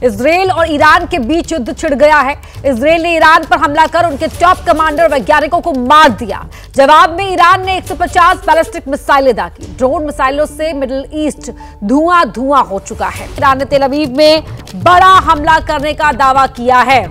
Israel और Iran के बीच युद्ध छिड़ गया है। इजरायल ने ईरान पर हमला कर उनके टॉप कमांडर वैज्ञानिकों को मार दिया। जवाब में ईरान ने 150 बैलिस्टिक मिसाइलें दागी। ड्रोन मिसाइलों से मिडिल ईस्ट धुआं धुआं हो चुका है। ईरान ने तेल अवीव में बड़ा हमला करने का दावा किया है,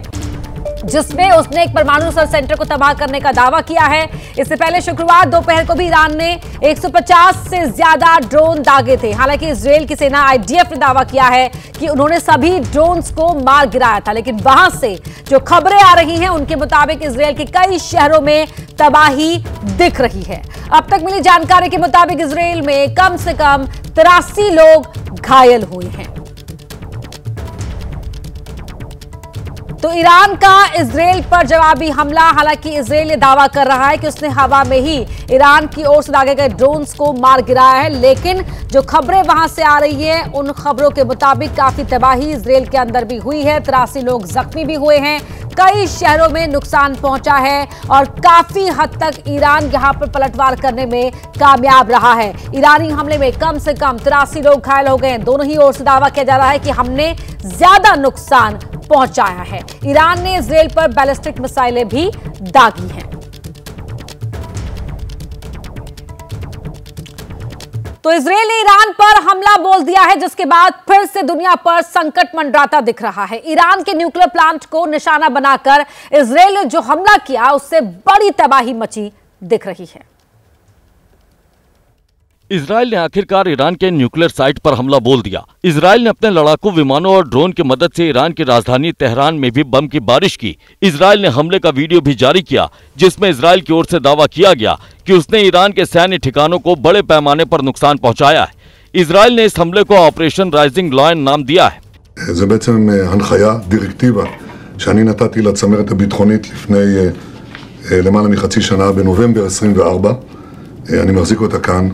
जिसमें उसने एक परमाणु रिसर्च सेंटर को तबाह करने का दावा किया है। इससे पहले शुक्रवार दोपहर को भी ईरान ने 150 से ज्यादा ड्रोन दागे थे। हालांकि इजरायल की सेना IDF ने दावा किया है कि उन्होंने सभी ड्रोन्स को मार गिराया था, लेकिन वहां से जो खबरें आ रही हैं उनके मुताबिक इजरायल के कई शहरों में तबाही दिख रही है। अब तक मिली जानकारी के मुताबिक इजरायल में कम से कम 83 लोग घायल हुए हैं। तो ईरान का इजरायल पर जवाबी हमला। हालांकि इजरायल ये दावा कर रहा है कि उसने हवा में ही ईरान की ओर से दागे गए ड्रोन्स को मार गिराया है, लेकिन जो खबरें वहां से आ रही है उन खबरों के मुताबिक काफी तबाही इजरायल के अंदर भी हुई है। 83 लोग जख्मी भी हुए हैं, कई शहरों में नुकसान पहुंचा है और काफी हद तक ईरान यहां पर पलटवार करने में कामयाब रहा है। ईरानी हमले में कम से कम 83 लोग घायल हो गए हैं। दोनों ही ओर से दावा किया जा रहा है कि हमने ज्यादा नुकसान पहुंचाया है। ईरान ने इजरायल पर बैलिस्टिक मिसाइलें भी दागी हैं। तो इजरायल ने ईरान पर हमला बोल दिया है, जिसके बाद फिर से दुनिया पर संकट मंडराता दिख रहा है। ईरान के न्यूक्लियर प्लांट को निशाना बनाकर इजरायल ने जो हमला किया उससे बड़ी तबाही मची दिख रही है। इजरायल ने आखिरकार ईरान के न्यूक्लियर साइट पर हमला बोल दिया। इजरायल ने अपने लड़ाकू विमानों और ड्रोन की मदद से ईरान की राजधानी तेहरान में भी बम की बारिश की। इजरायल ने हमले का वीडियो भी जारी किया, जिसमें इजरायल की ओर से दावा किया गया कि उसने ईरान के सैन्य ठिकानों को बड़े पैमाने पर नुकसान पहुंचाया है। इजरायल ने इस हमले को ऑपरेशन राइजिंग लायन नाम दिया है। זה בעצם הנחיה, דירקטיבה, שאני נתתי לצמרת הביטחונית לפני למעלה מחצי שנה בנובמבר 24. אני מחזיק אותה כאן.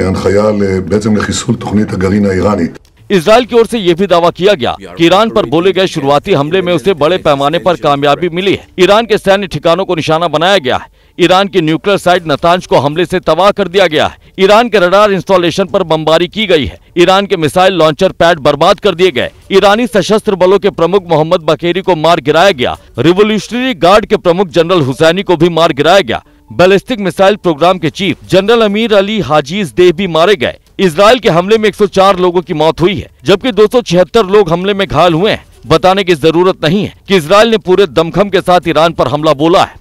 הנחיה בעצם לחיסול תוכנית הגרעין האיראנית। इजरायल की ओर से यह भी दावा किया गया कि ईरान पर बोले गए शुरुआती हमले में उसे बड़े पैमाने पर कामयाबी मिली है। ईरान के सैन्य ठिकानों को निशाना बनाया गया है। ईरान की न्यूक्लियर साइट नतांज को हमले से तबाह कर दिया गया है। ईरान के रडार इंस्टॉलेशन पर बमबारी की गई है। ईरान के मिसाइल लॉन्चर पैड बर्बाद कर दिए गए। ईरानी सशस्त्र बलों के प्रमुख मोहम्मद बकेरी को मार गिराया गया। रिवोल्यूशनरी गार्ड के प्रमुख जनरल हुसैनी को भी मार गिराया गया। बैलिस्टिक मिसाइल प्रोग्राम के चीफ जनरल अमीर अली हाजीज देह भी मारे गए। इजरायल के हमले में 104 लोगों की मौत हुई है, जबकि 276 लोग हमले में घायल हुए हैं। बताने की जरूरत नहीं है कि इजरायल ने पूरे दमखम के साथ ईरान पर हमला बोला है।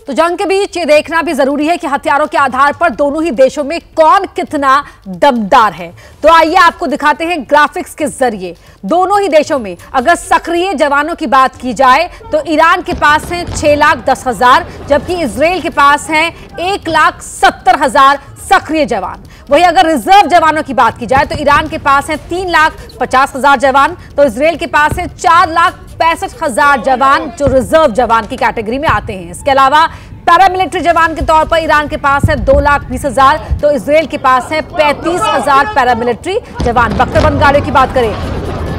तो जंग के बीच ये देखना भी जरूरी है कि हथियारों के आधार पर दोनों ही देशों में कौन कितना दमदार है। तो आइए आपको दिखाते हैं ग्राफिक्स के जरिए। दोनों ही देशों में अगर सक्रिय जवानों की बात की जाए तो ईरान के पास हैं 6,10,000, जबकि इजरायल के पास हैं 1,70,000 सक्रिय जवान। वहीं अगर रिजर्व जवानों की बात की जाए तो ईरान के पास हैं 3,50,000 जवान, तो इजरायल के पास है 4,65,000 जवान जो रिजर्व जवान की कैटेगरी में आते हैं। इसके अलावा पैरामिलिट्री जवान के तौर पर ईरान के पास है 2,20,000, तो इजरायल के पास है 35,000 पैरामिलिट्री जवान। बख्तरबंद गाड़ियों की बात करें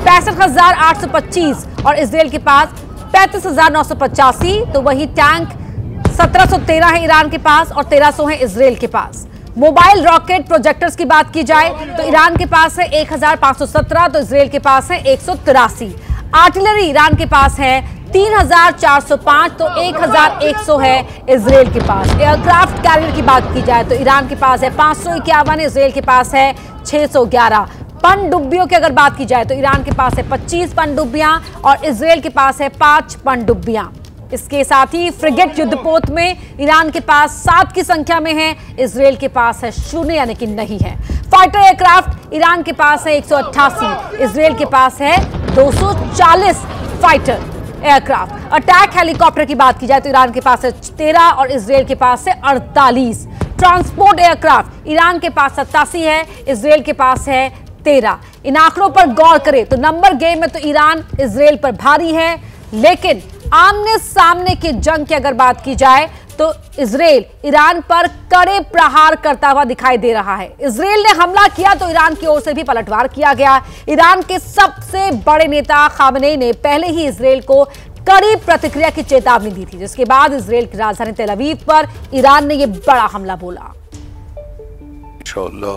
65,825 और इजरायल के पास 35,985, तो वही टैंक 1,713 है ईरान के पास और 1,300 है इजरायल के पास। मोबाइल रॉकेट प्रोजेक्टर्स की बात की जाए तो ईरान के पास है 1,517, तो इजरायल के पास है 183। आर्टिलरी ईरान के पास है 3,405, तो 1,100 है इजरायल के पास। एयरक्राफ्ट कैरियर की बात की जाए तो ईरान के पास है 551, इजरायल के पास है 611। पनडुब्बियों की अगर बात की जाए तो ईरान के पास है 25 पनडुब्बियां और इजरायल के पास है 5 पनडुब्बियां। इसके साथ ही फ्रिगेट युद्धपोत में ईरान के पास 7 की संख्या में है, इजरायल के पास है 0 यानी कि नहीं है। फाइटर एयरक्राफ्ट ईरान के पास है 188, इजरायल के पास है 240 फाइटर एयरक्राफ्ट। अटैक हेलीकॉप्टर की बात की जाए तो ईरान के पास है 13 और इजरायल के पास है 48। ट्रांसपोर्ट एयरक्राफ्ट ईरान के पास 87 है, इजरायल के पास है 13। इन आंकड़ों पर गौर करें तो नंबर गेम में तो ईरान इजरायल पर भारी है, लेकिन आमने सामने की जंग की अगर बात की जाए तो इजरायल ईरान पर कड़े प्रहार करता हुआ दिखाई दे रहा है। इजरायल ने हमला किया तो ईरान की ओर से भी पलटवार किया गया। ईरान के सबसे बड़े नेता खामेनेई ने पहले ही इजरायल को कड़ी प्रतिक्रिया की चेतावनी दी थी, जिसके बाद इजरायल की राजधानी तेल अवीव पर ईरान ने यह बड़ा हमला बोला। इंशाअल्लाह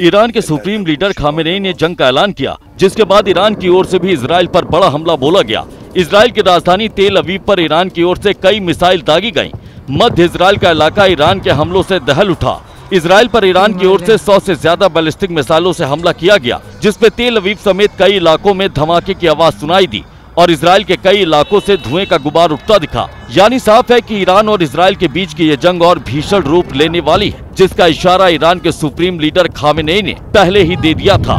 ईरान के सुप्रीम लीडर खामेनेई ने जंग का ऐलान किया, जिसके बाद ईरान की ओर से भी इजराइल पर बड़ा हमला बोला गया। इजराइल की राजधानी तेल अवीव पर ईरान की ओर से कई मिसाइल दागी गईं। मध्य इजराइल का इलाका ईरान के हमलों से दहल उठा। इजराइल पर ईरान की ओर से 100 से ज्यादा बैलिस्टिक मिसाइलों से हमला किया गया, जिसपे तेल अवीव समेत कई इलाकों में धमाके की आवाज सुनाई दी और इजराइल के कई इलाकों से धुएं का गुबार उठता दिखा। यानी साफ है कि ईरान और इजराइल के बीच की ये जंग और भीषण रूप लेने वाली है, जिसका इशारा ईरान के सुप्रीम लीडर खामेनेई ने पहले ही दे दिया था।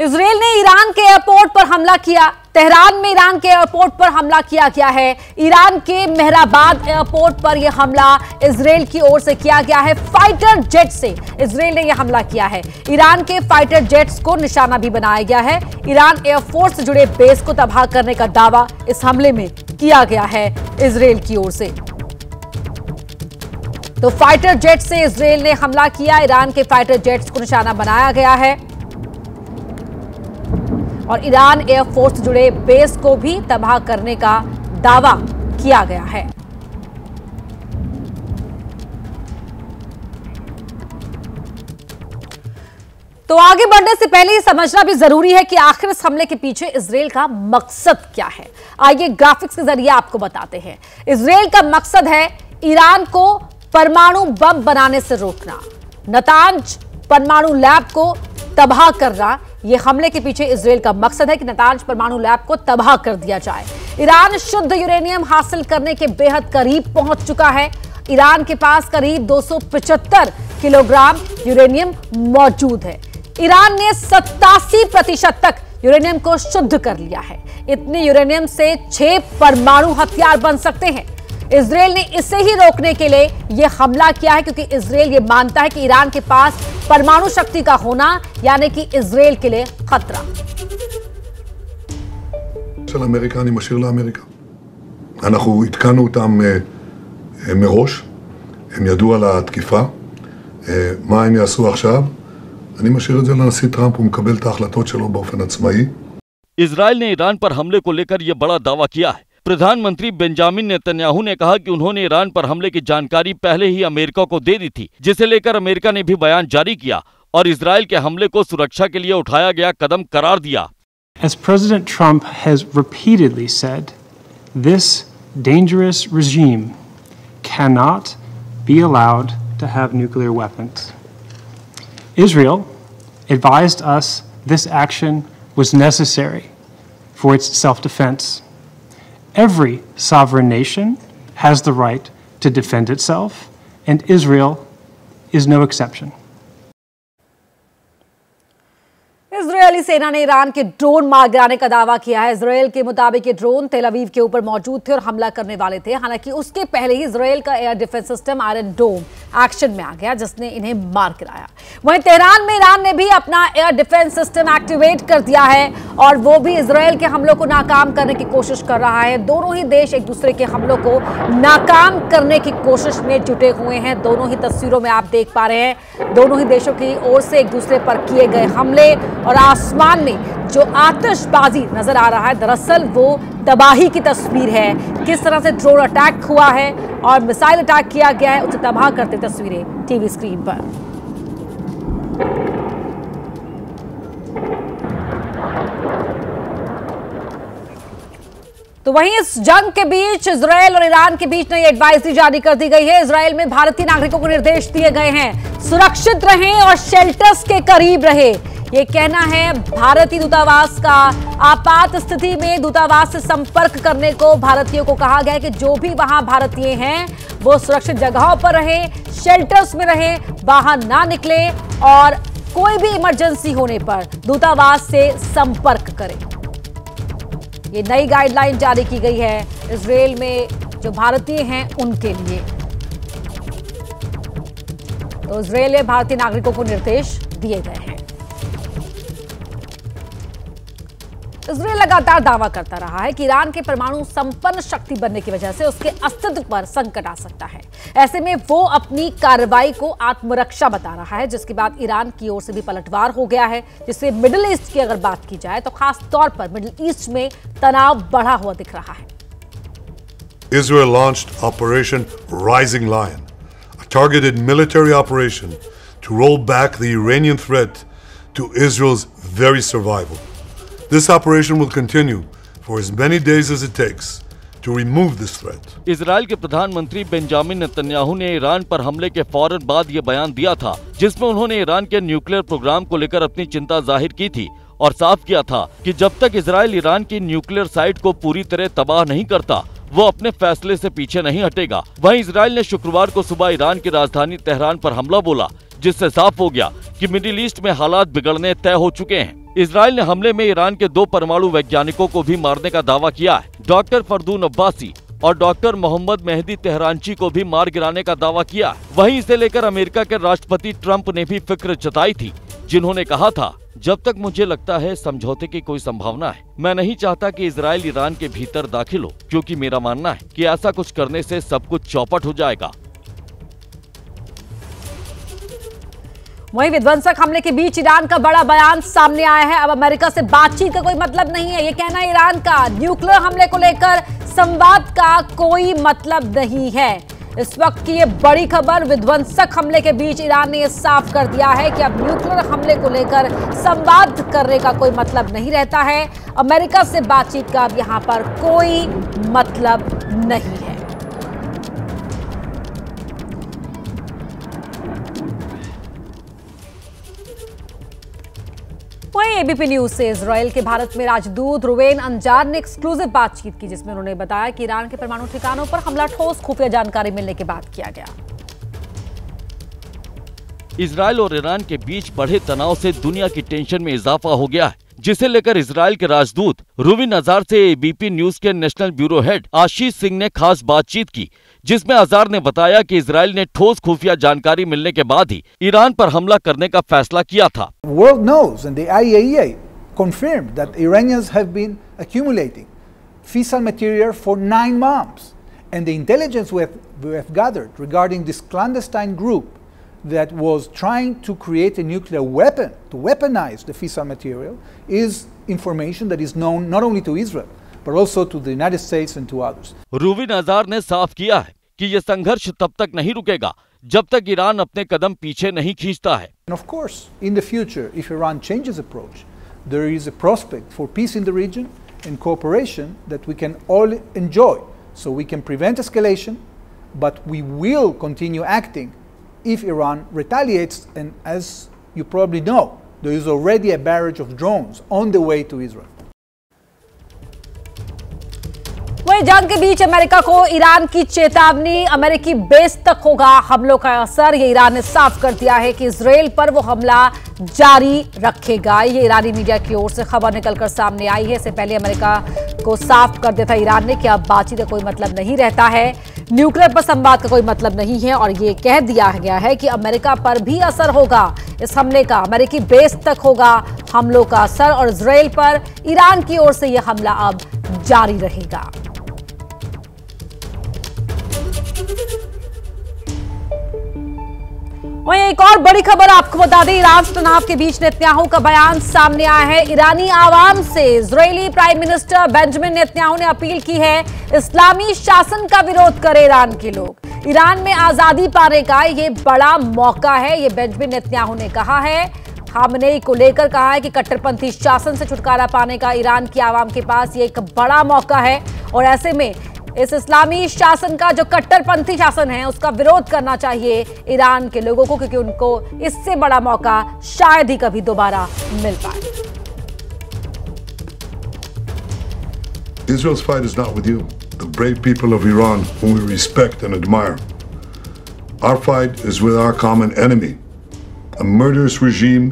इजराइल ने ईरान के एयरपोर्ट पर हमला किया। तेहरान में ईरान के एयरपोर्ट पर हमला किया गया है। ईरान के मेहराबाद एयरपोर्ट पर यह हमला इजराइल की ओर से किया गया है। फाइटर जेट से इजराइल ने यह हमला किया है। ईरान के फाइटर जेट्स को निशाना भी बनाया गया है। ईरान एयरफोर्स से जुड़े बेस को तबाह करने का दावा इस हमले में किया गया है इजराइल की ओर से। तो फाइटर जेट से इजराइल ने हमला किया। ईरान के फाइटर जेट्स को निशाना बनाया गया है और ईरान एयरफोर्स से जुड़े बेस को भी तबाह करने का दावा किया गया है। तो आगे बढ़ने से पहले ये समझना भी जरूरी है कि आखिर इस हमले के पीछे इजराइल का मकसद क्या है। आइए ग्राफिक्स के जरिए आपको बताते हैं। इजराइल का मकसद है ईरान को परमाणु बम बनाने से रोकना, नतांज परमाणु लैब को तबाह करना। यह हमले के पीछे इजराइल का मकसद है कि नतांज परमाणु लैब को तबाह कर दिया जाए। ईरान शुद्ध यूरेनियम हासिल करने के बेहद करीब पहुंच चुका है। ईरान के पास करीब 275 किलोग्राम यूरेनियम मौजूद है। ईरान ने 87% तक यूरेनियम को शुद्ध कर लिया है। इतने यूरेनियम से 6 परमाणु हथियार बन सकते हैं। इजराइल ने इसे ही रोकने के लिए यह हमला किया है, क्योंकि इजराइल ये मानता है कि ईरान के पास परमाणु शक्ति का होना यानी कि इजराइल के लिए खतरा। של אמריקה אני משאיר לאמריקה. אנחנו התקנו אותם מראש, הם ידעו על התקיפה. מה הם יעשו עכשיו? אני משאיר את זה לנשיא טראמפ, הוא מקבל את ההחלטות שלו באופן עצמאי. इजराइल ने ईरान पर हमले को लेकर यह बड़ा दावा किया है। प्रधानमंत्री बेंजामिन नेतन्याहू ने कहा कि उन्होंने ईरान पर हमले की जानकारी पहले ही अमेरिका को दे दी थी, जिसे लेकर अमेरिका ने भी बयान जारी किया और इजराइल के हमले को सुरक्षा के लिए उठाया गया कदम करार दिया। As President Trump has repeatedly said, this dangerous regime cannot be allowed to have nuclear weapons. Israel advised us this action was necessary for its self-defense. Every sovereign nation has the right to defend itself, and Israel is no exception. Israeli सेना ने Iran के drone मार गिराने का दावा किया है। Israel के मुताबिक ये ड्रोन तेल अवीव के ऊपर मौजूद थे और हमला करने वाले थे। हालांकि उसके पहले ही इजरायल का एयर डिफेंस सिस्टम आयरन डोम एक्शन में आ गया, जिसने इन्हें मार गिराया। वहीं तेहरान में ईरान ने भी अपना एयर डिफेंस सिस्टम एक्टिवेट कर दिया है और वो भी इजरायल के हमलों को नाकाम करने की कोशिश कर रहा है। दोनों ही देश एक दूसरे के हमलों को नाकाम करने की कोशिश में जुटे हुए हैं। दोनों ही तस्वीरों में आप देख पा रहे हैं, दोनों ही देशों की ओर से एक दूसरे पर किए गए हमले और आसमान में जो आतिशबाजी नजर आ रहा है, दरअसल वो तबाही की तस्वीर है। किस तरह से ड्रोन अटैक हुआ है और मिसाइल अटैक किया गया है, उसे तबाह करते तस्वीरें टीवी स्क्रीन पर। तो वहीं इस जंग के बीच इजरायल और ईरान के बीच नई एडवाइजरी जारी कर दी गई है। इजरायल में भारतीय नागरिकों को निर्देश दिए गए हैं, सुरक्षित रहें और शेल्टर्स के करीब रहे। ये कहना है भारतीय दूतावास का। आपात स्थिति में दूतावास से संपर्क करने को भारतीयों को कहा गया है कि जो भी वहां भारतीय हैं वो सुरक्षित जगहों पर रहें, शेल्टर्स में रहें, बाहर ना निकले और कोई भी इमरजेंसी होने पर दूतावास से संपर्क करें। ये नई गाइडलाइन जारी की गई है इजरायल में जो भारतीय हैं उनके लिए। तो इजरायल में भारतीय नागरिकों को निर्देश दिए गए हैं। इजराइल लगातार दावा करता रहा है कि ईरान के परमाणु संपन्न शक्ति बनने की वजह से उसके अस्तित्व पर संकट आ सकता है। ऐसे में वो अपनी कार्रवाई को आत्मरक्षा बता रहा है, जिसके बाद ईरान की ओर से भी पलटवार हो गया है, जिससे मिडिल ईस्ट की अगर बात की जाए तो खास तौर पर मिडिल ईस्ट में तनाव बढ़ा हुआ दिख रहा है। Israel launched Operation Rising Lion, a targeted military operation to roll back the Iranian threat to Israel's very survival. This operation will continue for as many days as it takes to remove this threat. Israel के प्रधानमंत्री Benjamin Netanyahu ने Iran पर हमले के फौरन बाद ये बयान दिया था, जिसमें उन्होंने ईरान के न्यूक्लियर प्रोग्राम को लेकर अपनी चिंता जाहिर की थी और साफ किया था कि जब तक इजराइल ईरान की न्यूक्लियर साइट को पूरी तरह तबाह नहीं करता, वो अपने फैसले से पीछे नहीं हटेगा। वहीं इजराइल ने शुक्रवार को सुबह ईरान की राजधानी तेहरान पर हमला बोला, जिससे साफ हो गया कि मिडिल ईस्ट में हालात बिगड़ने तय हो चुके हैं। इजराइल ने हमले में ईरान के 2 परमाणु वैज्ञानिकों को भी मारने का दावा किया है। डॉक्टर फरदून अब्बासी और डॉक्टर मोहम्मद मेहदी तेहरानची को भी मार गिराने का दावा किया है। वहीं इसे लेकर अमेरिका के राष्ट्रपति ट्रंप ने भी फिक्र जताई थी, जिन्होंने कहा था, जब तक मुझे लगता है समझौते की कोई संभावना है, मैं नहीं चाहता कि इजराइल ईरान के भीतर दाखिल हो, क्योंकि मेरा मानना है कि ऐसा कुछ करने से सब कुछ चौपट हो जाएगा। वहीं विध्वंसक हमले के बीच ईरान का बड़ा बयान सामने आया है। अब अमेरिका से बातचीत का कोई मतलब नहीं है, ये कहना ईरान का। न्यूक्लियर हमले को लेकर संवाद का कोई मतलब नहीं है। इस वक्त की ये बड़ी खबर, विध्वंसक हमले के बीच ईरान ने यह साफ कर दिया है कि अब न्यूक्लियर हमले को लेकर संवाद करने का कोई मतलब नहीं रहता है। अमेरिका से बातचीत का अब यहां पर कोई मतलब नहीं है। वहीं एबीपी न्यूज से इजराइल के भारत में राजदूत रुवेन अंजार ने एक्सक्लूसिव बातचीत की, जिसमें उन्होंने बताया कि ईरान के परमाणु ठिकानों पर हमला ठोस खुफिया जानकारी मिलने के बाद किया गया। इजराइल और ईरान के बीच बढ़े तनाव से दुनिया की टेंशन में इजाफा हो गया है, जिसे लेकर इजराइल के राजदूत रुवेन अंजार से एबीपी न्यूज के national bureau head Ashish Singh ने खास बातचीत की, जिसमें अंजार ने बताया कि इजराइल ने ठोस खुफिया जानकारी मिलने के बाद ही ईरान पर हमला करने का फैसला किया था। World knows and the IAEA confirmed that Iranians have been accumulating fissile material for 9 months, and the intelligence we have gathered regarding this clandestine group that was trying to create a nuclear weapon, to weaponize the fissile material, is information that is known not only to Israel, but also to the United States and to others. रुवेन Anjar ने साफ किया है कि ये संघर्ष तब तक नहीं रुकेगा जब तक ईरान अपने कदम पीछे नहीं खींचता है। And of course, in the future, if Iran changes approach, there is a prospect for peace in the region and cooperation that we can all enjoy. So we can prevent escalation, but we will continue acting if Iran retaliates, and as you probably know, there is already a barrage of drones on the way to Israel. वहीं जंग के बीच America को Iran की चेतावनी, अमेरिकी base तक होगा हमलों का असर। ये ईरान ने साफ कर दिया है कि इजराइल पर वो हमला जारी रखेगा। ये ईरानी मीडिया की ओर से खबर निकलकर सामने आई है। इससे पहले अमेरिका को साफ कर दिया था ईरान ने कि अब बातचीत का कोई मतलब नहीं रहता है, न्यूक्लियर पर संवाद का कोई मतलब नहीं है, और ये कह दिया गया है कि अमेरिका पर भी असर होगा इस हमले का। अमेरिकी बेस तक होगा हमलों का असर और इजराइल पर ईरान की ओर से यह हमला अब जारी रहेगा। वहीं एक और बड़ी खबर आपको बता दें, ईरान से तनाव के बीच नेतन्याहू का बयान सामने आया है। ईरानी आवाम से Israeli prime minister Benjamin Netanyahu ने अपील की है, इस्लामी शासन का विरोध करे ईरान के लोग। ईरान में आजादी पाने का ये बड़ा मौका है, ये बेंजामिन नेतन्याहू ने कहा है। खामनेई को लेकर कहा है कि कट्टरपंथी शासन से छुटकारा पाने का ईरान की आवाम के पास ये एक बड़ा मौका है, और ऐसे में इस इस्लामी शासन का, जो कट्टरपंथी शासन है, उसका विरोध करना चाहिए ईरान के लोगों को, क्योंकि उनको इससे बड़ा मौका शायद ही कभी दोबारा मिल पाए। Israel's fight is not with you, the brave people of Iran whom we respect and admire. Our fight is with our common enemy, a murderous regime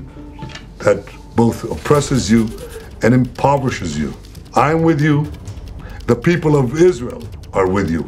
that both oppresses you and impoverishes you. I am with you. The people of Israel are with you.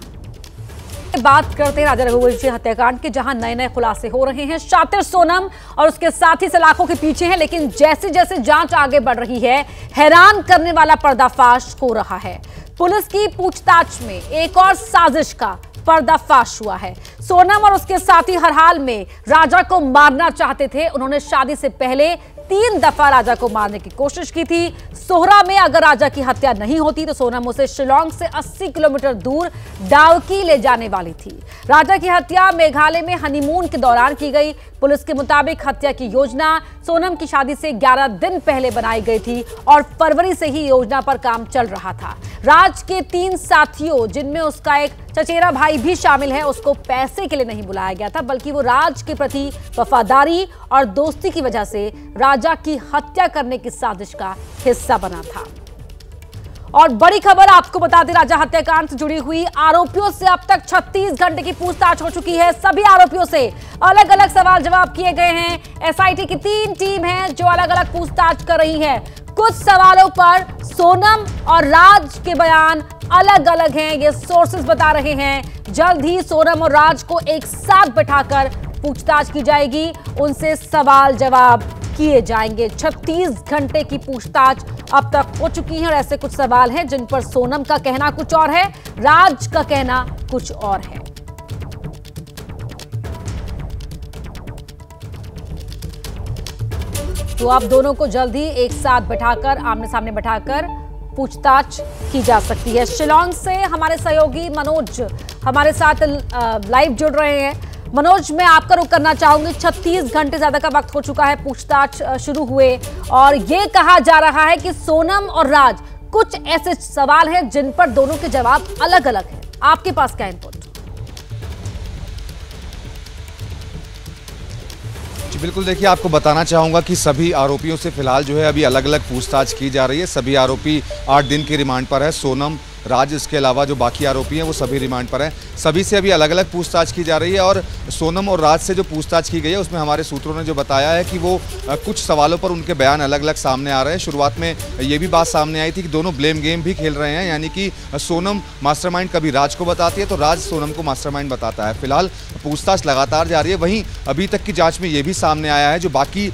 बात करते हैं राजा रघुवंशी हत्याकांड के, जहां नए नए खुलासे हो रहे हैं। शातिर सोनम और उसके साथी सलाखों के पीछे हैं, लेकिन जैसे जैसे जांच आगे बढ़ रही है, हैरान करने वाला पर्दाफाश हो रहा है। पुलिस की पूछताछ में एक और साजिश का पर्दाफाश हुआ है। सोनम और उसके साथी हर हाल में राजा को मारना चाहते थे। उन्होंने शादी से पहले 3 दफा राजा को मारने की कोशिश की थी। सोहरा में अगर राजा की हत्या नहीं होती तो सोनम उसे शिलांग से 80 किलोमीटर दूर डाउकी ले जाने वाली थी। राजा की हत्या मेघालय में हनीमून के दौरान की गई। पुलिस के मुताबिक हत्या की योजना सोनम की शादी से 11 दिन पहले बनाई गई थी और फरवरी से ही योजना पर काम चल रहा था। राज के 3 साथियों, जिनमें उसका एक चचेरा भाई भी शामिल है, उसको पैसे के लिए नहीं बुलाया गया था, बल्कि वो राज के प्रति वफादारी और दोस्ती की वजह से राजा की हत्या करने की साजिश का हिस्सा बना था। और बड़ी खबर आपको बता दें, राजा हत्याकांड से जुड़ी हुई आरोपियों से अब तक 36 घंटे की पूछताछ हो चुकी है। सभी आरोपियों से अलग अलग सवाल जवाब किए गए हैं। एसआईटी की 3 टीम है जो अलग अलग पूछताछ कर रही है। कुछ सवालों पर सोनम और राज के बयान अलग अलग हैं, ये सोर्सेस बता रहे हैं। जल्द ही सोनम और राज को एक साथ बैठाकर पूछताछ की जाएगी, उनसे सवाल जवाब किए जाएंगे। 36 घंटे की पूछताछ अब तक हो चुकी है और ऐसे कुछ सवाल हैं जिन पर सोनम का कहना कुछ और है, राज का कहना कुछ और है। तो आप दोनों को जल्द ही एक साथ बैठाकर, आमने सामने बैठाकर पूछताछ की जा सकती है। शिलांग से हमारे सहयोगी मनोज हमारे साथ लाइव जुड़ रहे हैं। मनोज, मैं आपका रुख करना चाहूंगी। 36 घंटे ज्यादा का वक्त हो चुका है पूछताछ शुरू हुए, और ये कहा जा रहा है कि सोनम और राज, कुछ ऐसे सवाल हैं जिन पर दोनों के जवाब अलग अलग हैं। आपके पास क्या इनपुट? बिल्कुल, देखिए, आपको बताना चाहूँगा कि सभी आरोपियों से फिलहाल जो है अभी अलग अलग पूछताछ की जा रही है। सभी आरोपी 8 दिन की रिमांड पर है। सोनम, राज, इसके अलावा जो बाकी आरोपी हैं वो सभी रिमांड पर हैं। सभी से अभी अलग अलग पूछताछ की जा रही है और सोनम और राज से जो पूछताछ की गई है उसमें हमारे सूत्रों ने जो बताया है कि वो कुछ सवालों पर उनके बयान अलग अलग सामने आ रहे हैं। शुरुआत में ये भी बात सामने आई थी कि दोनों ब्लेम गेम भी खेल रहे हैं, यानी कि सोनम मास्टरमाइंड कभी राज को बताती है तो राज सोनम को मास्टरमाइंड बताता है। फिलहाल पूछताछ लगातार जारी है। वहीं अभी तक की जाँच में ये भी सामने आया है जो बाकी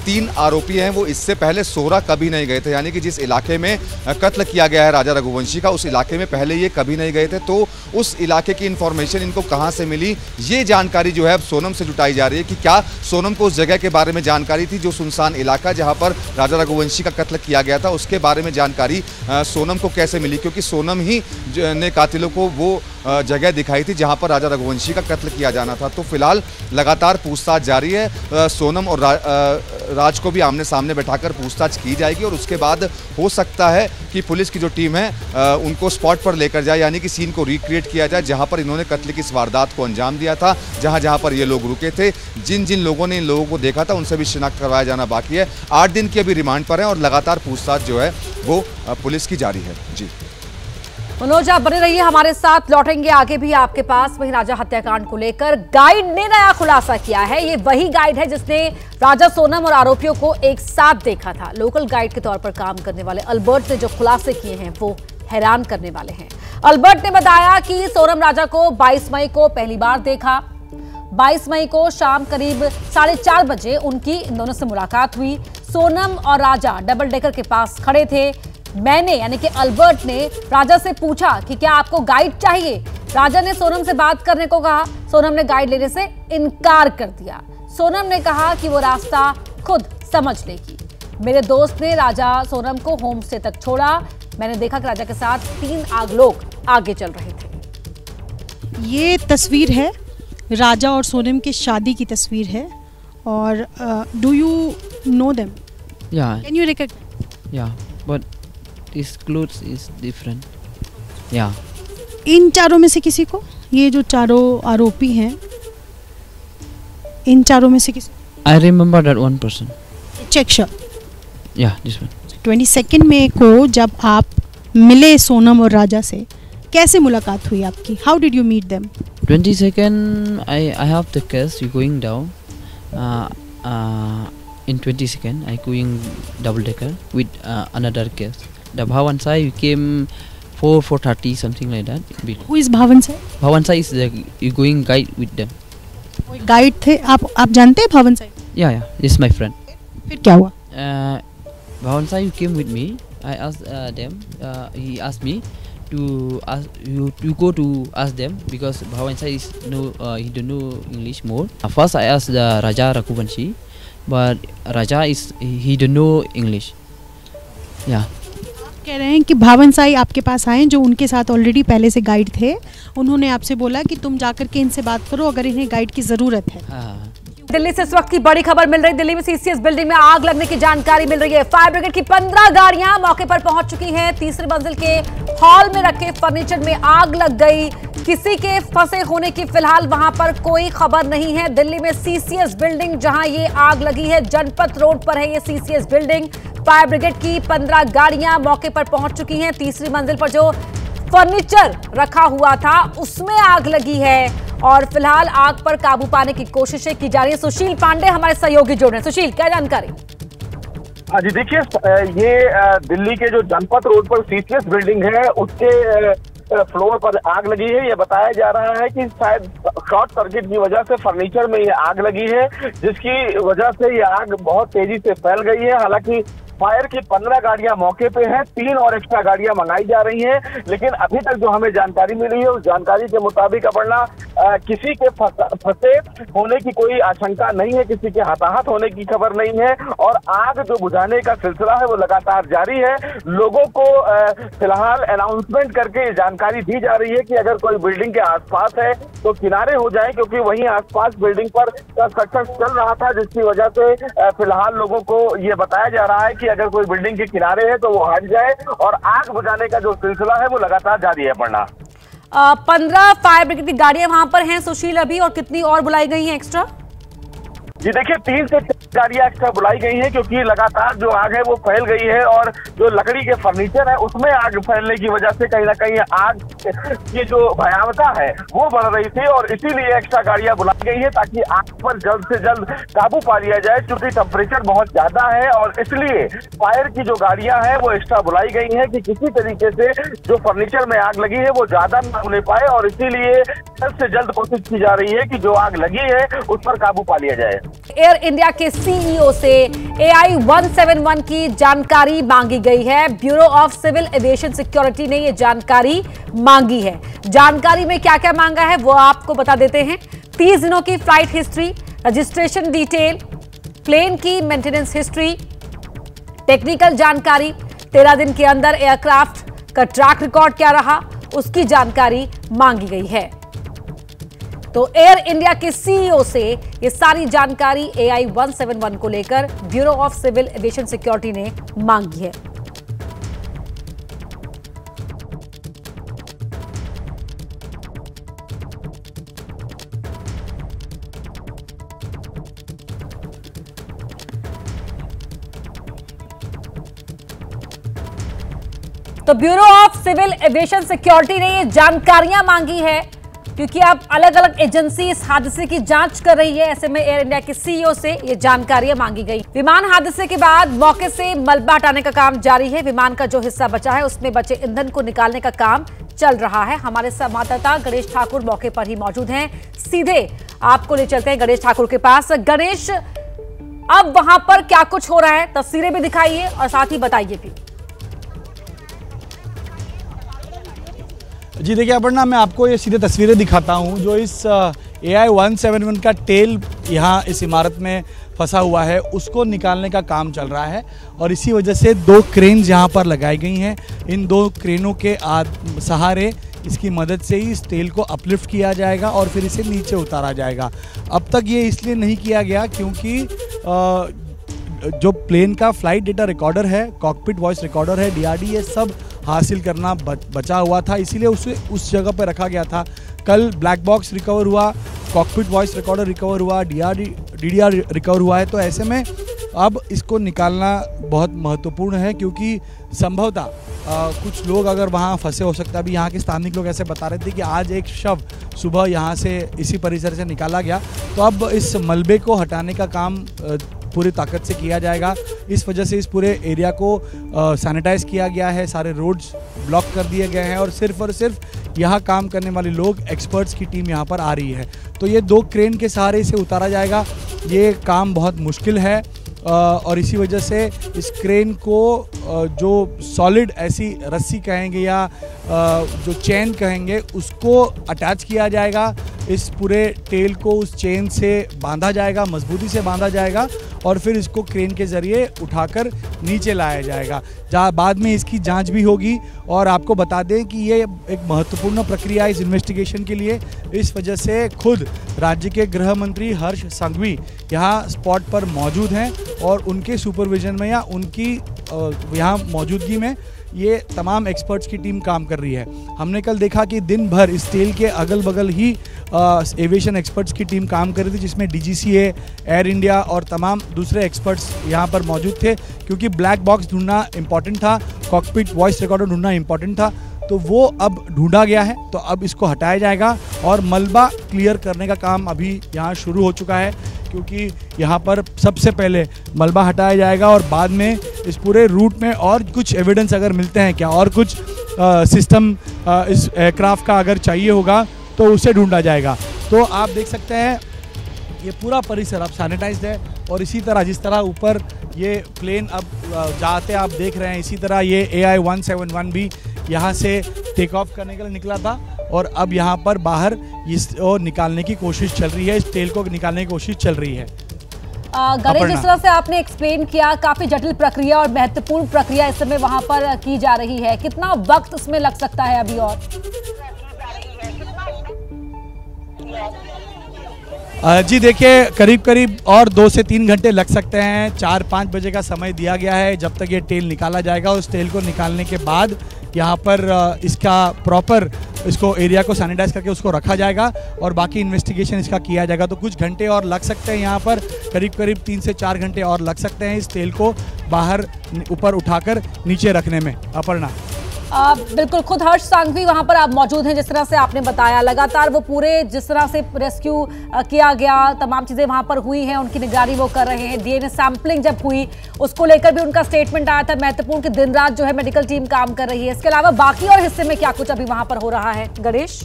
3 आरोपी हैं वो इससे पहले सोहरा कभी नहीं गए थे, यानी कि जिस इलाके में कत्ल किया गया है राजा रघुवंशी का, उस इलाके में पहले ये कभी नहीं गए थे। तो उस इलाके की इंफॉर्मेशन इनको कहां से मिली, ये जानकारी जो है अब सोनम से जुटाई जा रही है कि क्या सोनम को उस जगह के बारे में जानकारी थी, जो सुनसान इलाका जहां पर राजा रघुवंशी का कत्ल किया गया था, उसके बारे में जानकारी सोनम को कैसे मिली, क्योंकि सोनम ही ने कातिलों को वो जगह दिखाई थी जहां पर राजा रघुवंशी का कत्ल किया जाना था। तो फिलहाल लगातार पूछताछ जारी है। सोनम और राज को भी आमने सामने बैठाकर पूछताछ की जाएगी और उसके बाद हो सकता है कि पुलिस की जो टीम है उनको स्पॉट पर लेकर जाए, यानी कि सीन को रिक्रिएट किया जाए जहां पर इन्होंने कत्ल की इस वारदात को अंजाम दिया था, जहां जहां पर ये लोग रुके थे, जिन जिन लोगों ने इन लोगों को देखा था उनसे भी शिनाख्त करवाया जाना बाकी है। 8 दिन की अभी रिमांड पर है और लगातार पूछताछ जो है वो पुलिस की जारी है। जी मनोज, आप बने रहिए हमारे साथ, लौटेंगे आगे भी आपके पास। वहीं राजा हत्याकांड को लेकर गाइड ने नया खुलासा किया है। ये वही गाइड है जिसने राजा, सोनम और आरोपियों को एक साथ देखा था। लोकल गाइड के तौर पर काम करने वाले अल्बर्ट ने जो खुलासे किए हैं वो हैरान करने वाले हैं। अल्बर्ट ने बताया कि सोनम राजा को 22 मई को पहली बार देखा। 22 मई को शाम करीब 4:30 बजे उनकी इन दोनों से मुलाकात हुई। सोनम और राजा डबल डेकर के पास खड़े थे। मैंने, यानी कि अल्बर्ट ने राजा से पूछा कि क्या आपको गाइड चाहिए। राजा ने सोनम से बात करने को कहा। सोनम ने गाइड लेने से इनकार कर दिया। सोनम ने कहा कि वो रास्ता खुद समझ लेगी। मेरे दोस्त ने राजा सोनम को होम स्टे तक छोड़ा। मैंने देखा कि राजा के साथ 3 लोग आगे चल रहे थे। ये तस्वीर है राजा और सोनम की शादी की तस्वीर है। और do you know them? Yeah. Can you recognise? Yeah, but this clothes is different. Yeah. इन चारों में से किसी को, ये जो चारों आरोपी हैं, इन चारों में से किसी? I remember that one person. Check shirt? Yeah, this one. 22 मई को जब आप मिले सोनम और राजा से, कैसे मुलाकात हुई आपकी? How did you meet them? 22nd, I have the case. You going down. In 22nd, I going double decker with another case. The Bhawan Sai came 4:30 something like that. Who is Bhavan Sai? Bhavan Sai is the going guide with them. कोई guide थे आप जानते हैं भावन Sai? Yeah, this is my friend. फिर क्या हुआ? Bhavan Sai came with me. I asked them. He asked me to ask you go to ask them because Bhavan Sai is he don't know English more. First I asked the Raja Raghuvanshi, but Raja he don't know English. Yeah. कह रहे हैं कि भावन साई आपके पास आए जो उनके साथ ऑलरेडी पहले से गाइड थे, उन्होंने आपसे बोला कि तुम जाकर के इनसे बात करो अगर इन्हें गाइड की जरूरत है। दिल्ली से इस वक्त की बड़ी खबर मिल रही। दिल्ली में सीसीएस बिल्डिंग में आग लगने की जानकारी मिल रही है। फायर ब्रिगेड की 15 गाड़ियां मौके पर पहुंच चुकी हैं। तीसरी मंजिल के हॉल में रखे फर्नीचर में आग लग गई। किसी के फंसे होने की फिलहाल वहां पर कोई खबर नहीं है। दिल्ली में सीसीएस बिल्डिंग जहां ये आग लगी है, जनपथ रोड पर है ये सीसीएस बिल्डिंग। फायर ब्रिगेड की 15 गाड़ियां मौके पर पहुंच चुकी हैं। तीसरी मंजिल पर जो फर्नीचर रखा हुआ था उसमें आग लगी है और फिलहाल आग पर काबू पाने की कोशिशें की जा रही है। सुशील पांडे हमारे सहयोगी जुड़ रहे हैं। सुशील, क्या जानकारी? जी देखिए, ये दिल्ली के जो जनपथ रोड पर सीसीएस बिल्डिंग है उसके फ्लोर पर आग लगी है। ये बताया जा रहा है कि शायद शॉर्ट सर्किट की वजह से फर्नीचर में ये आग लगी है, जिसकी वजह से ये आग बहुत तेजी से फैल गई है। हालांकि फायर की 15 गाड़ियां मौके पे हैं, 3 और एक्स्ट्रा गाड़ियां मंगाई जा रही हैं, लेकिन अभी तक जो हमें जानकारी मिली है उस जानकारी के मुताबिक अपना किसी के फंसे होने की कोई आशंका नहीं है, किसी के हताहत होने की खबर नहीं है और आग जो बुझाने का सिलसिला है वो लगातार जारी है। लोगों को फिलहाल अनाउंसमेंट करके जानकारी दी जा रही है कि अगर कोई बिल्डिंग के आसपास है तो किनारे हो जाए, क्योंकि वहीं आसपास बिल्डिंग पर कंस्ट्रक्शन चल रहा था, जिसकी वजह से फिलहाल लोगों को ये बताया जा रहा है कि अगर कोई बिल्डिंग के किनारे है तो वो हट जाए और आग बुझाने का जो सिलसिला है वो लगातार जारी है। पढ़ना 15 फायर ब्रिगेड की गाड़ियां वहां पर हैं सुशील अभी, और कितनी और बुलाई गई हैं एक्स्ट्रा? जी देखिए, 3 से 4 गाड़ियां एक्स्ट्रा बुलाई गई हैं क्योंकि लगातार जो आग है वो फैल गई है और जो लकड़ी के फर्नीचर है उसमें आग फैलने की वजह से कहीं ना कहीं आग की जो भयावता है वो बढ़ रही थी और इसीलिए एक्स्ट्रा गाड़ियां बुलाई गई है ताकि आग पर जल्द से जल्द काबू पा लिया जाए। क्योंकि टेम्परेचर बहुत ज्यादा है और इसलिए फायर की जो गाड़ियां हैं वो एक्स्ट्रा बुलाई गई हैं कि किसी तरीके से जो फर्नीचर में आग लगी है वो ज्यादा न होने पाए और इसीलिए जल्द से जल्द कोशिश की जा रही है कि जो आग लगी है उस पर काबू पा लिया जाए। एयर इंडिया के सीईओ से AI-171 की जानकारी मांगी गई है। Bureau of Civil Aviation Security ने यह जानकारी मांगी है। जानकारी में क्या क्या मांगा है वो आपको बता देते हैं। 30 दिनों की flight history, registration detail, plane की मेंटेनेंस हिस्ट्री, टेक्निकल जानकारी, 13 दिन के अंदर एयरक्राफ्ट का ट्रैक रिकॉर्ड क्या रहा उसकी जानकारी मांगी गई है। तो एयर इंडिया के सीईओ से ये सारी जानकारी AI-171 को लेकर Bureau of Civil Aviation Security ने मांगी है। तो Bureau of Civil Aviation Security ने ये जानकारियां मांगी है क्योंकि अब अलग अलग एजेंसी इस हादसे की जांच कर रही है। ऐसे में एयर इंडिया के सीईओ से ये जानकारियां मांगी गई। विमान हादसे के बाद मौके से मलबा हटाने का काम जारी है। विमान का जो हिस्सा बचा है उसमें बचे ईंधन को निकालने का काम चल रहा है। हमारे संवाददाता गणेश ठाकुर मौके पर ही मौजूद हैं। सीधे आपको ले चलते हैं गणेश ठाकुर के पास। गणेश, अब वहां पर क्या कुछ हो रहा है, तस्वीरें भी दिखाइए और साथ ही बताइए भी। जी देखिए अपर्णा, मैं आपको ये सीधे तस्वीरें दिखाता हूँ जो इस AI-171 का टेल यहाँ इस इमारत में फंसा हुआ है उसको निकालने का काम चल रहा है और इसी वजह से 2 क्रेन्स यहाँ पर लगाई गई हैं। इन 2 क्रेनों के सहारे इसकी मदद से ही इस टेल को अपलिफ्ट किया जाएगा और फिर इसे नीचे उतारा जाएगा। अब तक ये इसलिए नहीं किया गया क्योंकि जो प्लेन का फ्लाइट डेटा रिकॉर्डर है, कॉकपिट वॉइस रिकॉर्डर है, DRD, ये सब हासिल करना बचा हुआ था, इसीलिए उसे उस जगह पर रखा गया था। कल ब्लैक बॉक्स रिकवर हुआ, कॉकपिट वॉइस रिकॉर्डर रिकवर हुआ, DDR रिकवर हुआ है। तो ऐसे में अब इसको निकालना बहुत महत्वपूर्ण है क्योंकि संभवतः कुछ लोग अगर वहाँ फंसे हो सकता है। अभी यहाँ के स्थानिक लोग ऐसे बता रहे थे कि आज एक शव सुबह यहाँ से इसी परिसर से निकाला गया। तो अब इस मलबे को हटाने का काम पूरी ताकत से किया जाएगा। इस वजह से इस पूरे एरिया को सैनिटाइज किया गया है, सारे रोड्स ब्लॉक कर दिए गए हैं और सिर्फ यहाँ काम करने वाले लोग, एक्सपर्ट्स की टीम यहाँ पर आ रही है। तो ये 2 क्रेन के सहारे इसे उतारा जाएगा। ये काम बहुत मुश्किल है और इसी वजह से इस क्रेन को जो सॉलिड ऐसी रस्सी कहेंगे या जो चेन कहेंगे उसको अटैच किया जाएगा। इस पूरे टेल को उस चेन से बांधा जाएगा, मजबूती से बांधा जाएगा और फिर इसको क्रेन के ज़रिए उठाकर नीचे लाया जाएगा, जहाँ बाद में इसकी जांच भी होगी। और आपको बता दें कि ये एक महत्वपूर्ण प्रक्रिया इस इन्वेस्टिगेशन के लिए। इस वजह से खुद राज्य के गृह मंत्री हर्ष संघवी यहाँ स्पॉट पर मौजूद हैं और उनके सुपरविजन में या उनकी यहाँ मौजूदगी में ये तमाम एक्सपर्ट्स की टीम काम कर रही है। हमने कल देखा कि दिन भर इस टेल के अगल बगल ही एविएशन एक्सपर्ट्स की टीम काम कर रही थी, जिसमें DGCA, एयर इंडिया और तमाम दूसरे एक्सपर्ट्स यहाँ पर मौजूद थे, क्योंकि ब्लैक बॉक्स ढूंढना इंपॉर्टेंट था, कॉकपिट वॉइस रिकॉर्डर ढूंढना इंपॉर्टेंट था। तो वो अब ढूंढा गया है, तो अब इसको हटाया जाएगा और मलबा क्लियर करने का काम अभी यहाँ शुरू हो चुका है, क्योंकि यहाँ पर सबसे पहले मलबा हटाया जाएगा और बाद में इस पूरे रूट में और कुछ एविडेंस अगर मिलते हैं क्या और कुछ सिस्टम इस एयरक्राफ्ट का अगर चाहिए होगा तो उसे ढूंढा जाएगा। तो आप देख सकते हैं ये पूरा परिसर अब सैनिटाइज्ड है और इसी तरह जिस तरह ऊपर ये प्लेन अब जाते आप देख रहे हैं, इसी तरह ये AI-171 भी यहाँ से टेक ऑफ करने के लिए निकला था और अब यहाँ पर बाहर इसको निकालने की कोशिश चल रही है, इस तेल को निकालने की कोशिश चल रही है। गणेश, जिस तरह से आपने एक्सप्लेन किया, काफी जटिल प्रक्रिया और महत्वपूर्ण प्रक्रिया इस समय वहां पर की जा रही है, कितना वक्त इसमें लग सकता है अभी? और जी देखिए, करीब और 2 से 3 घंटे लग सकते हैं। 4-5 बजे का समय दिया गया है जब तक ये तेल निकाला जाएगा। उस तेल को निकालने के बाद यहाँ पर इसका प्रॉपर इसको एरिया को सैनिटाइज करके उसको रखा जाएगा और बाकी इन्वेस्टिगेशन इसका किया जाएगा। तो कुछ घंटे और लग सकते हैं, यहाँ पर करीब 3 से 4 घंटे और लग सकते हैं इस तेल को बाहर ऊपर उठाकर नीचे रखने में। अपर्णा, बिल्कुल, खुद हर्ष संघवी वहां पर आप मौजूद हैं। जिस तरह से आपने बताया, लगातार वो पूरे जिस तरह से रेस्क्यू किया गया, तमाम चीजें वहां पर हुई हैं, उनकी निगरानी वो कर रहे हैं। DNA सैंपलिंग जब हुई उसको लेकर भी उनका स्टेटमेंट आया था महत्वपूर्ण कि दिन रात जो है मेडिकल टीम काम कर रही है। इसके अलावा बाकी और हिस्से में क्या कुछ अभी वहां पर हो रहा है गणेश?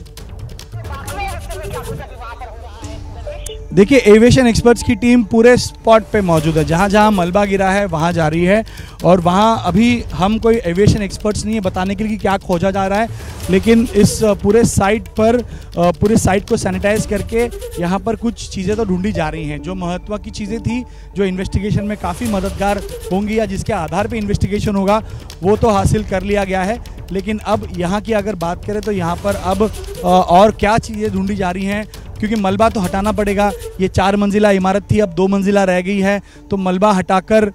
देखिए, एविएशन एक्सपर्ट्स की टीम पूरे स्पॉट पे मौजूद है, जहाँ जहाँ मलबा गिरा है वहाँ जा रही है और वहाँ अभी हम कोई एविएशन एक्सपर्ट्स नहीं है बताने के लिए कि क्या खोजा जा रहा है, लेकिन इस पूरे साइट पर पूरे साइट को सैनिटाइज करके यहाँ पर कुछ चीज़ें तो ढूंढी जा रही हैं जो महत्व की चीज़ें थी, जो इन्वेस्टिगेशन में काफ़ी मददगार होंगी या जिसके आधार पर इन्वेस्टिगेशन होगा, वो तो हासिल कर लिया गया है। लेकिन अब यहाँ की अगर बात करें तो यहाँ पर अब और क्या चीज़ें ढूंढी जा रही हैं, क्योंकि मलबा तो हटाना पड़ेगा। ये 4 मंजिला इमारत थी, अब 2 मंजिला रह गई है, तो मलबा हटाकर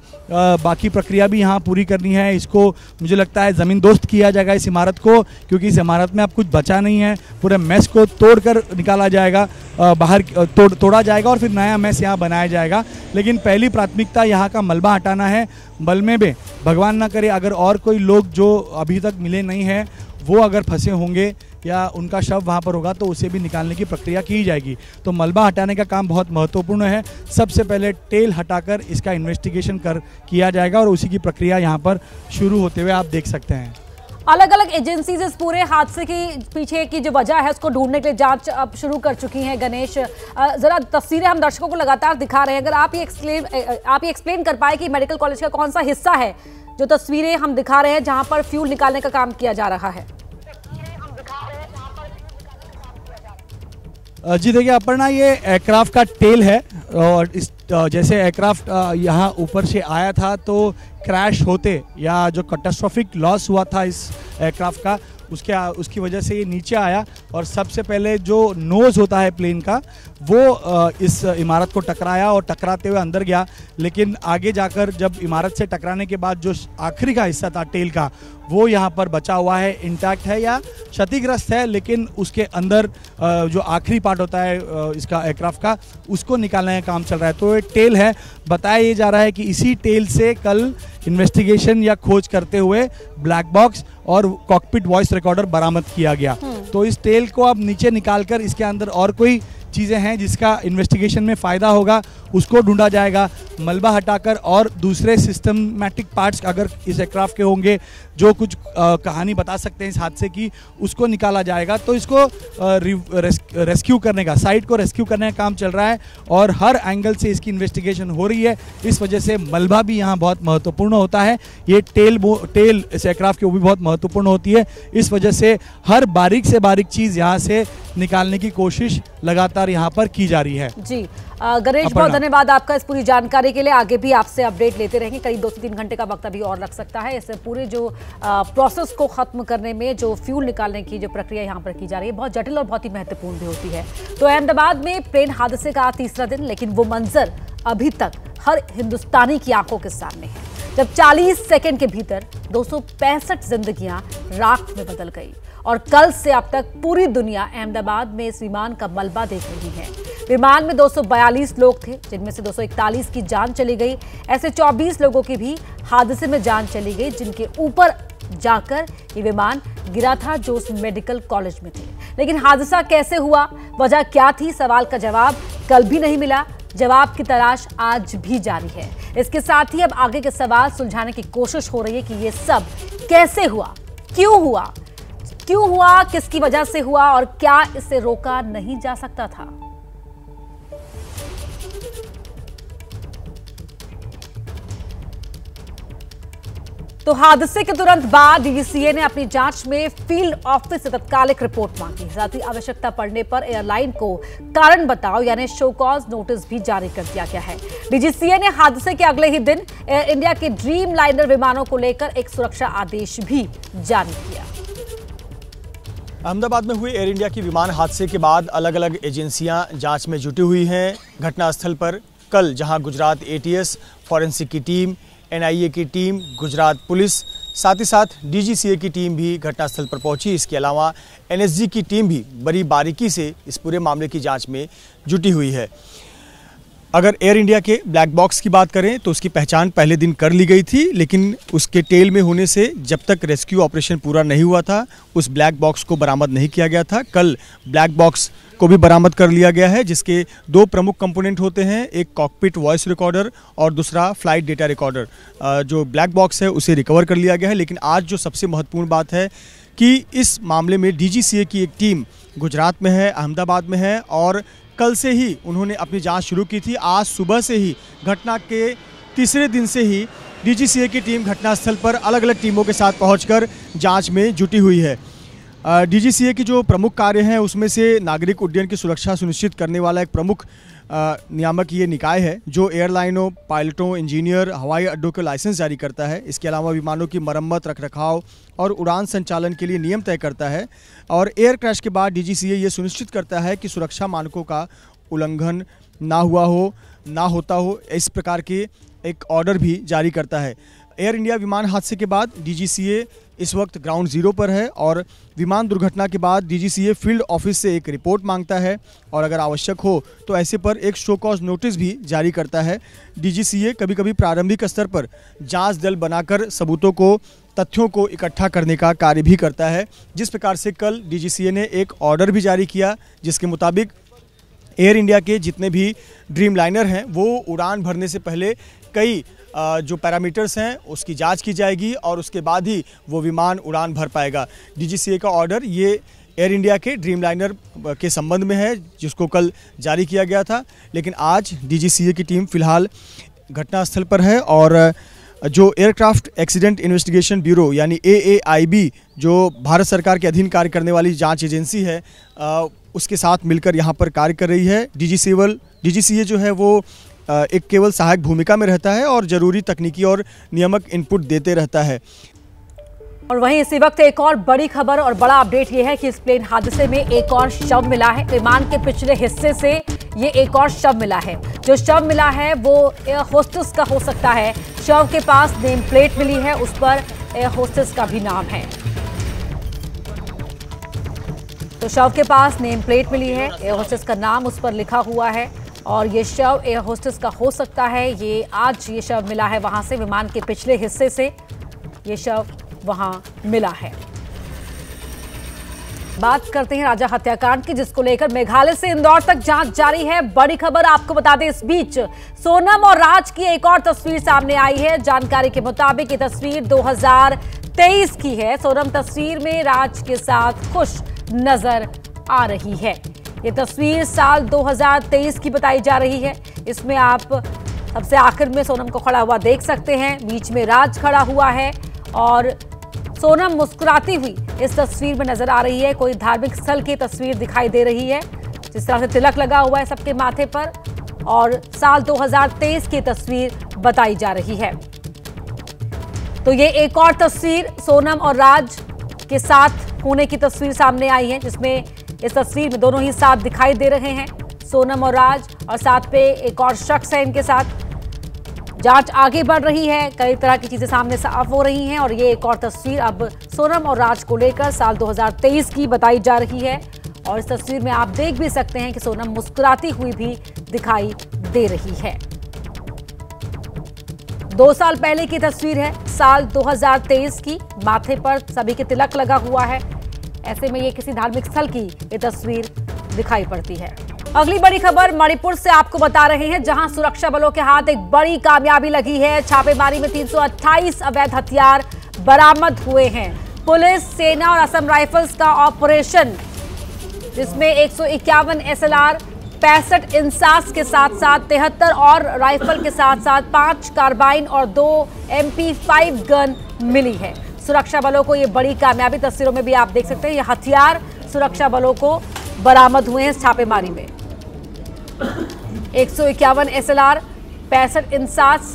बाकी प्रक्रिया भी यहाँ पूरी करनी है। इसको मुझे लगता है ज़मीन दोस्त किया जाएगा इस इमारत को, क्योंकि इस इमारत में अब कुछ बचा नहीं है। पूरे मेस को तोड़कर निकाला जाएगा, बाहर तोड़ा जाएगा और फिर नया मेस यहाँ बनाया जाएगा। लेकिन पहली प्राथमिकता यहाँ का मलबा हटाना है। मलबे में भगवान ना करे अगर और कोई लोग जो अभी तक मिले नहीं हैं वो अगर फंसे होंगे या उनका शव वहाँ पर होगा तो उसे भी निकालने की प्रक्रिया की जाएगी। तो मलबा हटाने का काम बहुत महत्वपूर्ण है। सबसे पहले टेल हटाकर इसका इन्वेस्टिगेशन किया जाएगा और उसी की प्रक्रिया यहाँ पर शुरू होते हुए आप देख सकते हैं। अलग अलग एजेंसीज इस पूरे हादसे की पीछे की जो वजह है उसको ढूंढने के लिए जांच अब शुरू कर चुकी हैं। गणेश, जरा तस्वीरें हम दर्शकों को लगातार दिखा रहे हैं, अगर आप ये एक्सप्लेन कर पाए कि मेडिकल कॉलेज का कौन सा हिस्सा है जो तस्वीरें हम दिखा रहे हैं जहां पर फ्यूल निकालने का काम किया जा रहा है? जी देखिए अपर्णा, ये एयरक्राफ्ट का टेल है और इस जैसे एयरक्राफ्ट यहाँ ऊपर से आया था तो क्रैश होते या जो कैटास्ट्रोफिक लॉस हुआ था इस एयरक्राफ्ट का उसकी वजह से ये नीचे आया और सबसे पहले जो नोज़ होता है प्लेन का वो इस इमारत को टकराया और टकराते हुए अंदर गया। लेकिन आगे जाकर जब इमारत से टकराने के बाद जो आखिरी का हिस्सा था टेल का वो यहाँ पर बचा हुआ है, इंटैक्ट है या क्षतिग्रस्त है, लेकिन उसके अंदर जो आखिरी पार्ट होता है इसका एयरक्राफ्ट का उसको निकालने का काम चल रहा है। तो ये टेल है, बताया ये जा रहा है कि इसी टेल से कल इन्वेस्टिगेशन या खोज करते हुए ब्लैक बॉक्स और कॉकपिट वॉइस रिकॉर्डर बरामद किया गया। तो इस टेल को अब नीचे निकालकर इसके अंदर और कोई चीज़ें हैं जिसका इन्वेस्टिगेशन में फ़ायदा होगा उसको ढूंढा जाएगा। मलबा हटाकर और दूसरे सिस्टमैटिक पार्ट्स अगर इस एयरक्राफ्ट के होंगे जो कुछ कहानी बता सकते हैं इस हादसे की, उसको निकाला जाएगा। तो इसको रेस्क्यू करने का, साइट को रेस्क्यू करने का काम चल रहा है और हर एंगल से इसकी इन्वेस्टिगेशन हो रही है। इस वजह से मलबा भी यहाँ बहुत महत्वपूर्ण होता है। ये टेल इस एयरक्राफ्ट की वो भी बहुत महत्वपूर्ण होती है। इस वजह से हर बारीक से बारीक चीज़ यहाँ से निकालने की कोशिश लगातार यहाँ पर की जा रही है। जी गणेश, बहुत धन्यवाद आपका इस पूरी जानकारी के लिए। आगे भी आपसे अपडेट लेते रहेंगे। करीब 2 से 3 घंटे का वक्त अभी और लग सकता है इस पूरे जो प्रोसेस को खत्म करने में। जो फ्यूल निकालने की जो प्रक्रिया यहाँ पर की जा रही है बहुत जटिल और बहुत ही महत्वपूर्ण भी होती है। तो अहमदाबाद में प्लेन हादसे का 3रा दिन, लेकिन वो मंजर अभी तक हर हिंदुस्तानी की आंखों के सामने है, जब 40 सेकंड के भीतर 265 जिंदगियां राख में बदल गई। और कल से अब तक पूरी दुनिया अहमदाबाद में इस विमान का मलबा देख रही है। विमान में 242 लोग थे, जिनमें से 241 की जान चली गई। ऐसे 24 लोगों की भी हादसे में जान चली गई, जिनके ऊपर जाकर ये विमान गिरा था जो उस मेडिकल कॉलेज में थे। लेकिन हादसा कैसे हुआ, वजह क्या थी, सवाल का जवाब कल भी नहीं मिला। जवाब की तलाश आज भी जारी है। इसके साथ ही अब आगे के सवाल सुलझाने की कोशिश हो रही है कि ये सब कैसे हुआ, क्यों हुआ, किसकी वजह से हुआ और क्या इसे रोका नहीं जा सकता था। तो हादसे के तुरंत बाद डीजीसीए ने अपनी जांच में फील्ड ऑफिस से तत्कालिक रिपोर्ट मांगी। साथ ही आवश्यकता पड़ने पर एयरलाइन को कारण बताओ यानी शो कॉज नोटिस भी जारी कर दिया गया है। डीजीसीए ने हादसे के अगले ही दिन एयर इंडिया के ड्रीम लाइनर विमानों को लेकर एक सुरक्षा आदेश भी जारी किया। अहमदाबाद में हुए एयर इंडिया की विमान हादसे के बाद अलग अलग एजेंसियां जांच में जुटी हुई हैं। घटनास्थल पर कल जहां गुजरात एटीएस, फॉरेंसिक की टीम, एनआईए की टीम, गुजरात पुलिस, साथ ही साथ डीजीसीए की टीम भी घटनास्थल पर पहुंची। इसके अलावा एनएसजी की टीम भी बड़ी बारीकी से इस पूरे मामले की जांच में जुटी हुई है। अगर एयर इंडिया के ब्लैक बॉक्स की बात करें तो उसकी पहचान पहले दिन कर ली गई थी, लेकिन उसके टेल में होने से जब तक रेस्क्यू ऑपरेशन पूरा नहीं हुआ था उस ब्लैक बॉक्स को बरामद नहीं किया गया था। कल ब्लैक बॉक्स को भी बरामद कर लिया गया है, जिसके 2 प्रमुख कंपोनेंट होते हैं, एक कॉकपिट वॉइस रिकॉर्डर और दूसरा फ्लाइट डेटा रिकॉर्डर। जो ब्लैक बॉक्स है उसे रिकवर कर लिया गया है। लेकिन आज जो सबसे महत्वपूर्ण बात है कि इस मामले में डीजीसीए की एक टीम गुजरात में है, अहमदाबाद में है और कल से ही उन्होंने अपनी जांच शुरू की थी। आज सुबह से ही, घटना के 3रे दिन से ही डीजीसीए की टीम घटनास्थल पर अलग अलग टीमों के साथ पहुंचकर जांच में जुटी हुई है। डीजीसीए की जो प्रमुख कार्य हैं उसमें से नागरिक उड्डयन की सुरक्षा सुनिश्चित करने वाला एक प्रमुख नियामक ये निकाय है जो एयरलाइनों, पायलटों, इंजीनियर, हवाई अड्डों के लाइसेंस जारी करता है। इसके अलावा विमानों की मरम्मत, रखरखाव और उड़ान संचालन के लिए नियम तय करता है। और एयर क्रैश के बाद डीजीसीए ये सुनिश्चित करता है कि सुरक्षा मानकों का उल्लंघन ना हुआ हो, ना होता हो, इस प्रकार के एक ऑर्डर भी जारी करता है। एयर इंडिया विमान हादसे के बाद डीजीसीए इस वक्त ग्राउंड जीरो पर है और विमान दुर्घटना के बाद डीजीसीए फील्ड ऑफिस से एक रिपोर्ट मांगता है और अगर आवश्यक हो तो ऐसे पर एक शो कॉज नोटिस भी जारी करता है। डीजीसीए कभी कभी प्रारंभिक स्तर पर जांच दल बनाकर सबूतों को, तथ्यों को इकट्ठा करने का कार्य भी करता है। जिस प्रकार से कल डीजीसीए ने एक ऑर्डर भी जारी किया जिसके मुताबिक एयर इंडिया के जितने भी ड्रीम लाइनर हैं वो उड़ान भरने से पहले कई जो पैरामीटर्स हैं उसकी जांच की जाएगी और उसके बाद ही वो विमान उड़ान भर पाएगा। डीजीसीए का ऑर्डर ये एयर इंडिया के ड्रीम लाइनर के संबंध में है जिसको कल जारी किया गया था। लेकिन आज डीजीसीए की टीम फिलहाल घटनास्थल पर है और जो एयरक्राफ्ट एक्सीडेंट इन्वेस्टिगेशन ब्यूरो यानी AAIB जो भारत सरकार के अधीन कार्य करने वाली जांच एजेंसी है उसके साथ मिलकर यहाँ पर कार्य कर रही है। डीजीसीए जो है वो एक केवल सहायक भूमिका में रहता है और जरूरी तकनीकी और नियामक इनपुट देते रहता है। और वहीं इसी वक्त एक और बड़ी खबर और बड़ा अपडेट ये है कि इस प्लेन हादसे में एक और शव मिला है। विमान के पिछले हिस्से से ये एक और शव मिला है। जो शव मिला है वो एयर होस्टेस का हो सकता है। शव के पास नेम प्लेट मिली है, उस पर एयर होस्टेस का भी नाम है। तो शव के पास नेम प्लेट मिली है, एयर होस्टेस का नाम उस पर लिखा हुआ है और ये शव एयर होस्टेस का हो सकता है। ये आज ये शव मिला है वहां से, विमान के पिछले हिस्से से ये शव वहां मिला है। बात करते हैं राजा हत्याकांड की, जिसको लेकर मेघालय से इंदौर तक जांच जारी है। बड़ी खबर आपको बता दें, इस बीच सोनम और राज की एक और तस्वीर सामने आई है। जानकारी के मुताबिक ये तस्वीर 2023 की है। सोनम तस्वीर में राज के साथ खुश नजर आ रही है। ये तस्वीर साल 2023 की बताई जा रही है। इसमें आप सबसे आखिर में सोनम को खड़ा हुआ देख सकते हैं, बीच में राज खड़ा हुआ है और सोनम मुस्कुराती हुई इस तस्वीर में नजर आ रही है। कोई धार्मिक स्थल की तस्वीर दिखाई दे रही है, जिस तरह से तिलक लगा हुआ है सबके माथे पर, और साल 2023 की तस्वीर बताई जा रही है। तो ये एक और तस्वीर सोनम और राज के साथ होने की तस्वीर सामने आई है, जिसमें इस तस्वीर में दोनों ही साथ दिखाई दे रहे हैं, सोनम और राज, और साथ पे एक और शख्स है इनके साथ। जांच आगे बढ़ रही है, कई तरह की चीजें सामने साफ हो रही हैं और ये एक और तस्वीर अब सोनम और राज को लेकर साल 2023 की बताई जा रही है। और इस तस्वीर में आप देख भी सकते हैं कि सोनम मुस्कुराती हुई भी दिखाई दे रही है। 2 साल पहले की तस्वीर है, साल 2023 की। माथे पर सभी के तिलक लगा हुआ है। ऐसे में ये किसी धार्मिक स्थल की ये तस्वीर दिखाई पड़ती है। अगली बड़ी खबर मणिपुर से आपको बता रहे हैं, जहां सुरक्षा बलों के हाथ एक बड़ी कामयाबी लगी है। छापेमारी में 328 अवैध हथियार बरामद हुए हैं। पुलिस, सेना और असम राइफल्स का ऑपरेशन, जिसमें 151 SLR, 65 इंसास के साथ साथ 73 और राइफल के साथ साथ 5 कार्बाइन और 2 MP5 गन मिली है। सुरक्षा बलों को ये बड़ी कामयाबी, तस्वीरों में भी आप देख सकते हैं, ये हथियार सुरक्षा बलों को बरामद हुए हैं इस छापेमारी में। 151 SLR, 65 INSAS,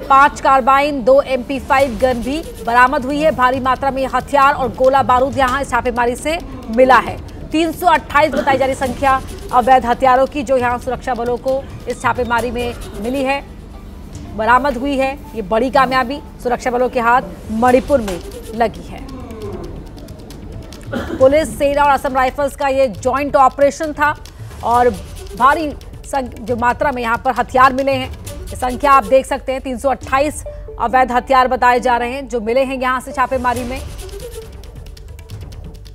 5 carbene, 2 MP5 gun भी बरामद हुई है। भारी मात्रा में हथियार और गोला बारूद यहां इस छापेमारी से मिला है। 328 बताई जा रही संख्या अवैध हथियारों की जो यहां सुरक्षा बलों को इस छापेमारी में मिली है, बरामद हुई है। ये बड़ी कामयाबी सुरक्षा बलों के हाथ मणिपुर में लगी है। पुलिस, सेना और असम राइफल्स का ये जॉइंट ऑपरेशन था और भारी जो मात्रा में यहाँ पर हथियार मिले हैं, ये संख्या आप देख सकते हैं। 328 अवैध हथियार बताए जा रहे हैं जो मिले हैं यहाँ से छापेमारी में।